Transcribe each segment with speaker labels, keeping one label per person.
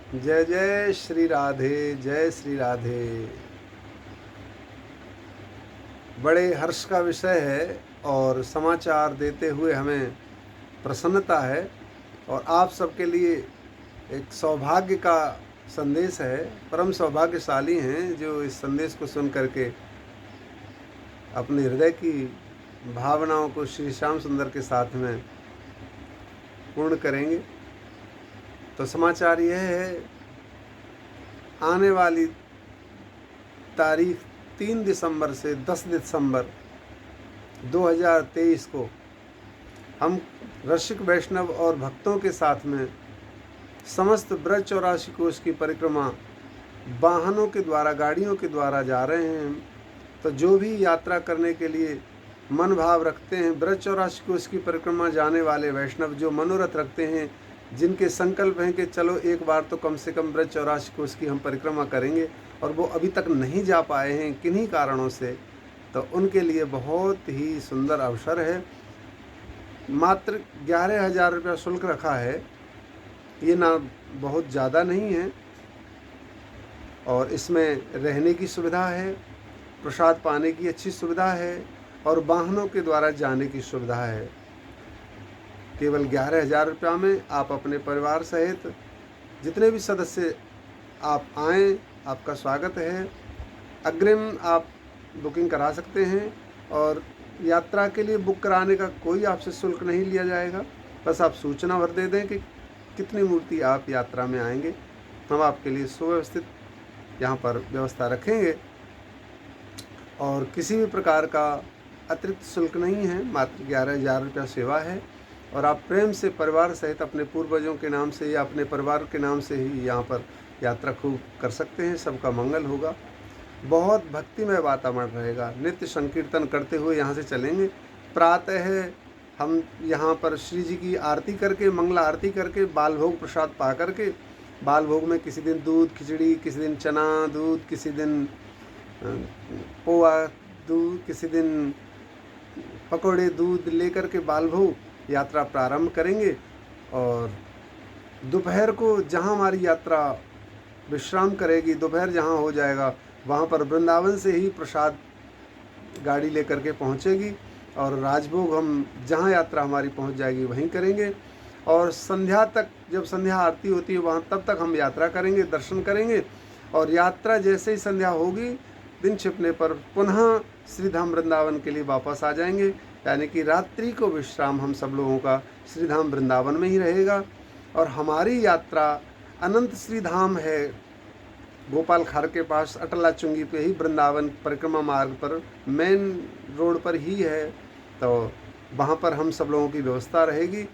Speaker 1: जय जय श्री राधे, जय श्री राधे। बड़े हर्ष का विषय है और समाचार देते हुए हमें प्रसन्नता है और आप सबके लिए एक सौभाग्य का संदेश है। परम सौभाग्यशाली हैं जो इस संदेश को सुन करके अपने हृदय की भावनाओं को श्री श्याम सुंदर के साथ में पूर्ण करेंगे। तो समाचार यह है, आने वाली तारीख 3 दिसंबर से 10 दिसंबर 2023 को हम रसिक वैष्णव और भक्तों के साथ में समस्त ब्रज 84 कोष की परिक्रमा वाहनों के द्वारा, गाड़ियों के द्वारा जा रहे हैं। तो जो भी यात्रा करने के लिए मन भाव रखते हैं, ब्रज 84 कोष की परिक्रमा जाने वाले वैष्णव जो मनोरथ रखते हैं, जिनके संकल्प हैं कि चलो एक बार तो कम से कम ब्रज 84 कोष की हम परिक्रमा करेंगे और वो अभी तक नहीं जा पाए हैं किन्हीं कारणों से, तो उनके लिए बहुत ही सुंदर अवसर है। मात्र 11,000 रुपया शुल्क रखा है, ये ना बहुत ज़्यादा नहीं है और इसमें रहने की सुविधा है, प्रसाद पाने की अच्छी सुविधा है और वाहनों के द्वारा जाने की सुविधा है। केवल 11,000 रुपया में आप अपने परिवार सहित जितने भी सदस्य आप आएँ, आपका स्वागत है। अग्रिम आप बुकिंग करा सकते हैं और यात्रा के लिए बुक कराने का कोई आपसे शुल्क नहीं लिया जाएगा। बस आप सूचना भर दे दें कि कितनी मूर्ति आप यात्रा में आएंगे, हम आपके लिए सुव्यवस्थित यहाँ पर व्यवस्था रखेंगे और किसी भी प्रकार का अतिरिक्त शुल्क नहीं है। मात्र 11,000 रुपया सेवा है और आप प्रेम से परिवार सहित अपने पूर्वजों के नाम से या अपने परिवार के नाम से ही यहाँ पर यात्रा खूब कर सकते हैं। सबका मंगल होगा। बहुत भक्तिमय वातावरण रहेगा। नित्य संकीर्तन करते हुए यहाँ से चलेंगे। प्रातः हम यहाँ पर श्री जी की आरती करके, मंगला आरती करके, बाल भोग प्रसाद पा करके, बाल भोग में किसी दिन दूध खिचड़ी, किसी दिन चना दूध, किसी दिन पोहा दूध, किसी दिन पकौड़े दूध लेकर के बाल भोग यात्रा प्रारंभ करेंगे और दोपहर को जहाँ हमारी यात्रा विश्राम करेगी, दोपहर जहाँ हो जाएगा वहाँ पर वृंदावन से ही प्रसाद गाड़ी लेकर के पहुँचेगी और राजभोग हम जहाँ यात्रा हमारी पहुँच जाएगी वहीं करेंगे और संध्या तक, जब संध्या आरती होती है वहाँ, तब तक हम यात्रा करेंगे, दर्शन करेंगे और यात्रा जैसे ही संध्या होगी, दिन छिपने पर पुनः श्रीधाम वृंदावन के लिए वापस आ जाएंगे। यानी कि रात्रि को विश्राम हम सब लोगों का श्रीधाम वृंदावन में ही रहेगा और हमारी यात्रा अनंत श्रीधाम है, गोपाल खार के पास अटला चुंगी पे ही वृंदावन परिक्रमा मार्ग पर मेन रोड पर ही है। तो वहाँ पर हम सब लोगों की व्यवस्था रहेगी।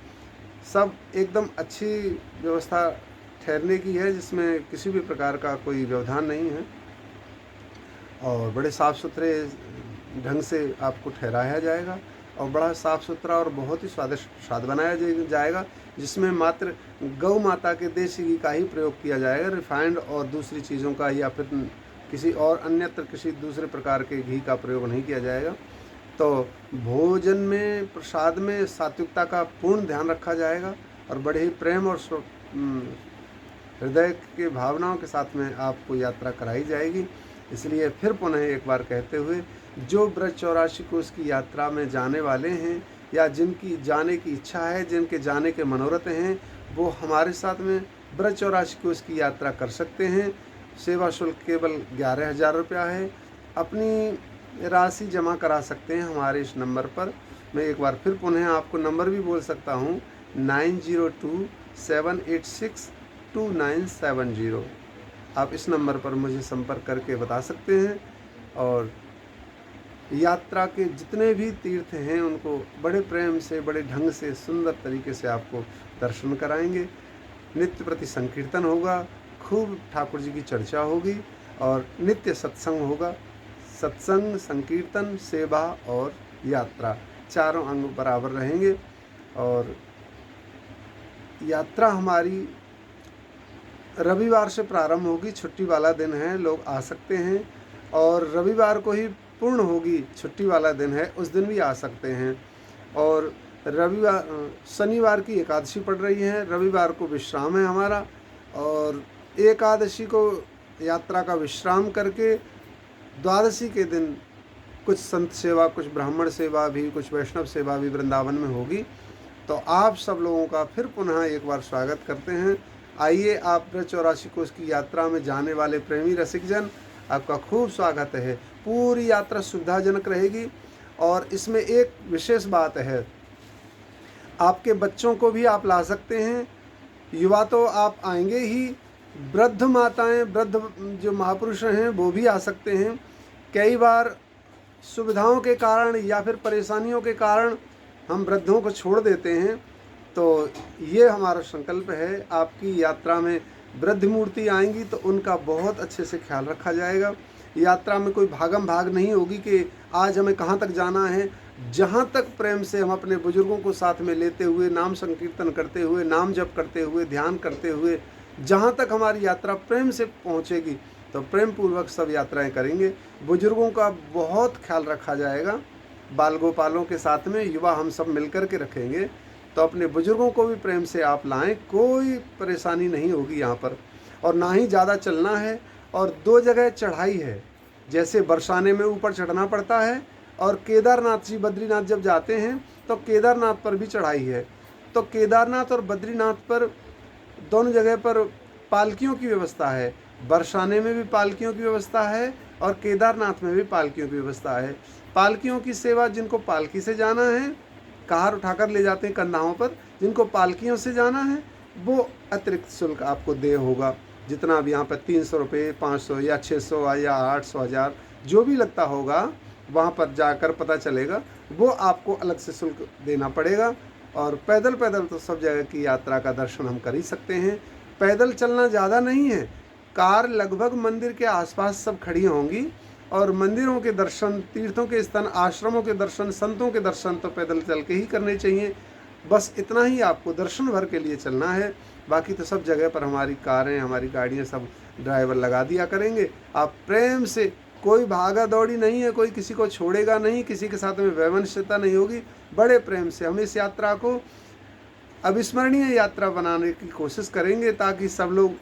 Speaker 1: सब एकदम अच्छी व्यवस्था ठहरने की है, जिसमें किसी भी प्रकार का कोई व्यवधान नहीं है और बड़े साफ़ सुथरे ढंग से आपको ठहराया जाएगा और बड़ा साफ़ सुथरा और बहुत ही स्वादिष्ट प्रसाद बनाया जाएगा, जिसमें मात्र गौ माता के देसी घी का ही प्रयोग किया जाएगा। रिफाइंड और दूसरी चीज़ों का या फिर किसी और अन्यत्र किसी दूसरे प्रकार के घी का प्रयोग नहीं किया जाएगा। तो भोजन में, प्रसाद में सात्विकता का पूर्ण ध्यान रखा जाएगा और बड़े ही प्रेम और हृदय के भावनाओं के साथ में आपको यात्रा कराई जाएगी। इसलिए फिर पुनः एक बार कहते हुए, जो ब्रज 84 कोष की यात्रा में जाने वाले हैं या जिनकी जाने की इच्छा है, जिनके जाने के मनोरथ हैं, वो हमारे साथ में ब्रज 84 कोष की यात्रा कर सकते हैं। सेवा शुल्क केवल 11,000 रुपया है। अपनी राशि जमा करा सकते हैं हमारे इस नंबर पर। मैं एक बार फिर पुनः आपको नंबर भी बोल सकता हूँ, 9027862970। आप इस नंबर पर मुझे संपर्क करके बता सकते हैं और यात्रा के जितने भी तीर्थ हैं उनको बड़े प्रेम से, बड़े ढंग से, सुंदर तरीके से आपको दर्शन कराएंगे। नित्य प्रति संकीर्तन होगा, खूब ठाकुर जी की चर्चा होगी और नित्य सत्संग होगा। सत्संग, संकीर्तन, सेवा और यात्रा, चारों अंग बराबर रहेंगे और यात्रा हमारी रविवार से प्रारंभ होगी। छुट्टी वाला दिन है, लोग आ सकते हैं और रविवार को ही पूर्ण होगी। छुट्टी वाला दिन है, उस दिन भी आ सकते हैं और शनिवार की एकादशी पड़ रही है, रविवार को विश्राम है हमारा और एकादशी को यात्रा का विश्राम करके द्वादशी के दिन कुछ संत सेवा, कुछ ब्राह्मण सेवा भी, कुछ वैष्णव सेवा भी वृंदावन में होगी। तो आप सब लोगों का फिर पुनः एक बार स्वागत करते हैं। आइए, आप ब्रज और राशि कोष की यात्रा में जाने वाले प्रेमी रसिकजन, आपका खूब स्वागत है। पूरी यात्रा सुविधाजनक रहेगी और इसमें एक विशेष बात है, आपके बच्चों को भी आप ला सकते हैं। युवा तो आप आएंगे ही, वृद्ध माताएं, वृद्ध जो महापुरुष हैं वो भी आ सकते हैं। कई बार सुविधाओं के कारण या फिर परेशानियों के कारण हम वृद्धों को छोड़ देते हैं, तो ये हमारा संकल्प है, आपकी यात्रा में वृद्ध मूर्ति आएंगी तो उनका बहुत अच्छे से ख्याल रखा जाएगा। यात्रा में कोई भागम भाग नहीं होगी कि आज हमें कहाँ तक जाना है। जहाँ तक प्रेम से हम अपने बुजुर्गों को साथ में लेते हुए, नाम संकीर्तन करते हुए, नाम जप करते हुए, ध्यान करते हुए, जहाँ तक हमारी यात्रा प्रेम से पहुँचेगी तो प्रेम पूर्वक सब यात्राएं करेंगे। बुजुर्गों का बहुत ख्याल रखा जाएगा, बाल गोपालों के साथ में युवा हम सब मिलकर के रखेंगे। तो अपने बुजुर्गों को भी प्रेम से आप लाएं, कोई परेशानी नहीं होगी यहाँ पर। और ना ही ज़्यादा चलना है। और 2 जगह चढ़ाई है, जैसे बरसाने में ऊपर चढ़ना पड़ता है और केदारनाथ जी, बद्रीनाथ जब जाते हैं तो केदारनाथ पर भी चढ़ाई है। तो केदारनाथ और बद्रीनाथ पर दोनों जगह पर पालकियों की व्यवस्था है। बरसाने में भी पालकियों की व्यवस्था है और केदारनाथ में भी पालकियों की व्यवस्था है। पालकियों की सेवा, जिनको पालकी से जाना है कार उठाकर ले जाते हैं कंधाओं पर, जिनको पालकियों से जाना है वो अतिरिक्त शुल्क आपको देय होगा। जितना भी यहाँ पर 300 रुपये, 500 या 600 या 800, 1000 जो भी लगता होगा, वहाँ पर जाकर पता चलेगा, वो आपको अलग से शुल्क देना पड़ेगा। और पैदल पैदल तो सब जगह की यात्रा का दर्शन हम कर ही सकते हैं। पैदल चलना ज़्यादा नहीं है, कार लगभग मंदिर के आसपास सब खड़ी होंगी और मंदिरों के दर्शन, तीर्थों के स्थान, आश्रमों के दर्शन, संतों के दर्शन तो पैदल चल के ही करने चाहिए। बस इतना ही आपको दर्शन भर के लिए चलना है। बाकी तो सब जगह पर हमारी कारें, हमारी गाड़ियाँ, सब ड्राइवर लगा दिया करेंगे। आप प्रेम से, कोई भागा दौड़ी नहीं है, कोई किसी को छोड़ेगा नहीं, किसी के साथ में वैमनस्यता नहीं होगी। बड़े प्रेम से हम इस यात्रा को अविस्मरणीय यात्रा बनाने की कोशिश करेंगे, ताकि सब लोग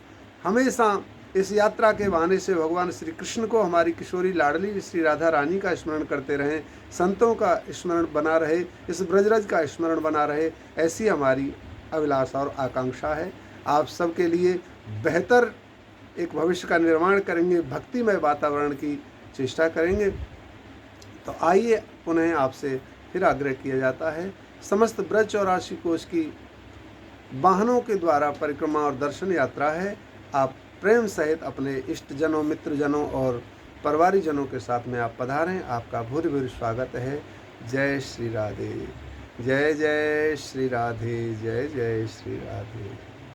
Speaker 1: हमेशा इस यात्रा के बहाने से भगवान श्री कृष्ण को, हमारी किशोरी लाडली श्री राधा रानी का स्मरण करते रहें, संतों का स्मरण बना रहे, इस ब्रजरज का स्मरण बना रहे। ऐसी हमारी अभिलाषा और आकांक्षा है। आप सबके लिए बेहतर एक भविष्य का निर्माण करेंगे, भक्तिमय वातावरण की चेष्टा करेंगे। तो आइए, पुनः आपसे फिर आग्रह किया जाता है, समस्त ब्रज चौरासी कोष की वाहनों के द्वारा परिक्रमा और दर्शन यात्रा है। आप प्रेम सहित अपने इष्टजनों, मित्रजनों और परिवारीजनों के साथ में आप पधारें। आपका भूरि भूरि स्वागत है। जय श्री राधे, जय जय श्री राधे, जय जय श्री राधे।